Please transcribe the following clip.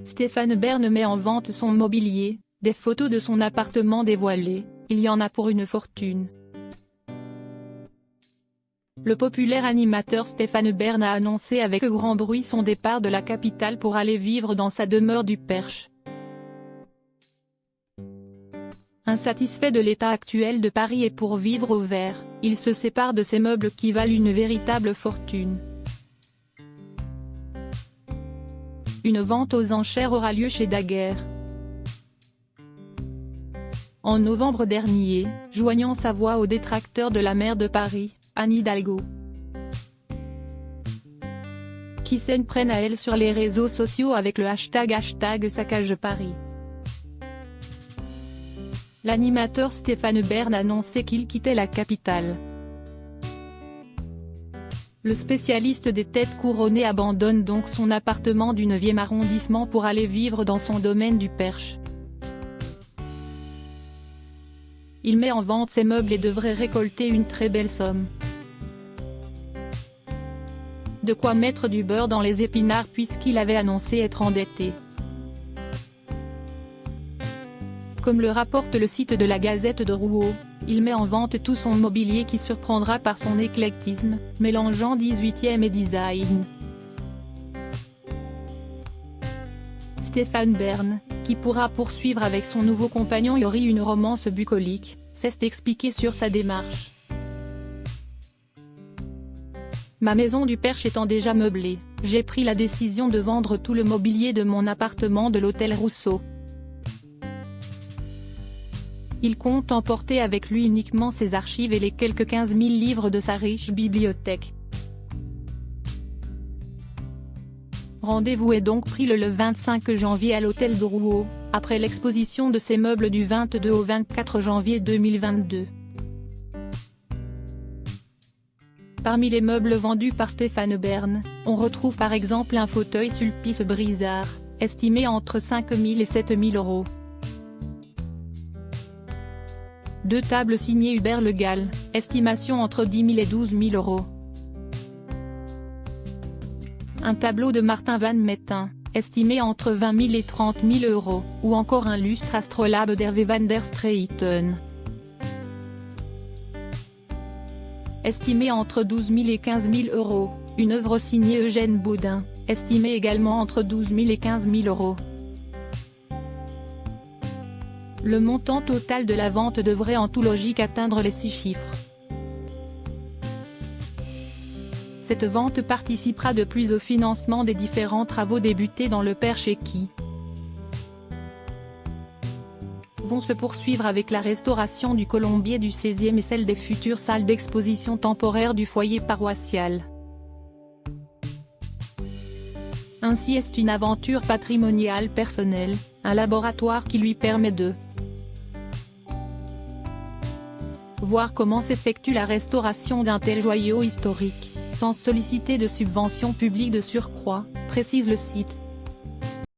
Stéphane Bern met en vente son mobilier, des photos de son appartement dévoilées, il y en a pour une fortune. Le populaire animateur Stéphane Bern a annoncé avec grand bruit son départ de la capitale pour aller vivre dans sa demeure du Perche. Insatisfait de l'état actuel de Paris et pour vivre au vert, il se sépare de ses meubles qui valent une véritable fortune. Une vente aux enchères aura lieu chez Daguerre. En novembre dernier, joignant sa voix aux détracteurs de la maire de Paris, Anne Hidalgo, qui s'en prennent à elle sur les réseaux sociaux avec le hashtag #SaccageParis. L'animateur Stéphane Bern a annoncé qu'il quittait la capitale. Le spécialiste des têtes couronnées abandonne donc son appartement du 9e arrondissement pour aller vivre dans son domaine du Perche. Il met en vente ses meubles et devrait récolter une très belle somme. De quoi mettre du beurre dans les épinards puisqu'il avait annoncé être endetté. Comme le rapporte le site de la Gazette de Rouault, il met en vente tout son mobilier qui surprendra par son éclectisme, mélangeant 18e et design. Stéphane Bern, qui pourra poursuivre avec son nouveau compagnon Yori une romance bucolique, s'est expliqué sur sa démarche. Ma maison du Perche étant déjà meublée, j'ai pris la décision de vendre tout le mobilier de mon appartement de l'hôtel Rousseau. Il compte emporter avec lui uniquement ses archives et les quelques 15 000 livres de sa riche bibliothèque. Rendez-vous est donc pris le 25 janvier à l'hôtel de Rouault, après l'exposition de ses meubles du 22 au 24 janvier 2022. Parmi les meubles vendus par Stéphane Bern, on retrouve par exemple un fauteuil Sulpice Brizard, estimé entre 5 000 et 7 000 euros. Deux tables signées Hubert Le Gall, estimation entre 10 000 et 12 000 euros. Un tableau de Martin Van Mettin, estimé entre 20 000 et 30 000 euros, ou encore un lustre Astrolabe d'Hervé van der Streyten, estimé entre 12 000 et 15 000 euros, une œuvre signée Eugène Baudin, estimée également entre 12 000 et 15 000 euros. Le montant total de la vente devrait en tout logique atteindre les 6 chiffres. Cette vente participera de plus au financement des différents travaux débutés dans le Perche et qui vont se poursuivre avec la restauration du colombier du 16e et celle des futures salles d'exposition temporaires du foyer paroissial. Ainsi est une aventure patrimoniale personnelle, un laboratoire qui lui permet de voir comment s'effectue la restauration d'un tel joyau historique, sans solliciter de subventions publiques de surcroît, précise le site.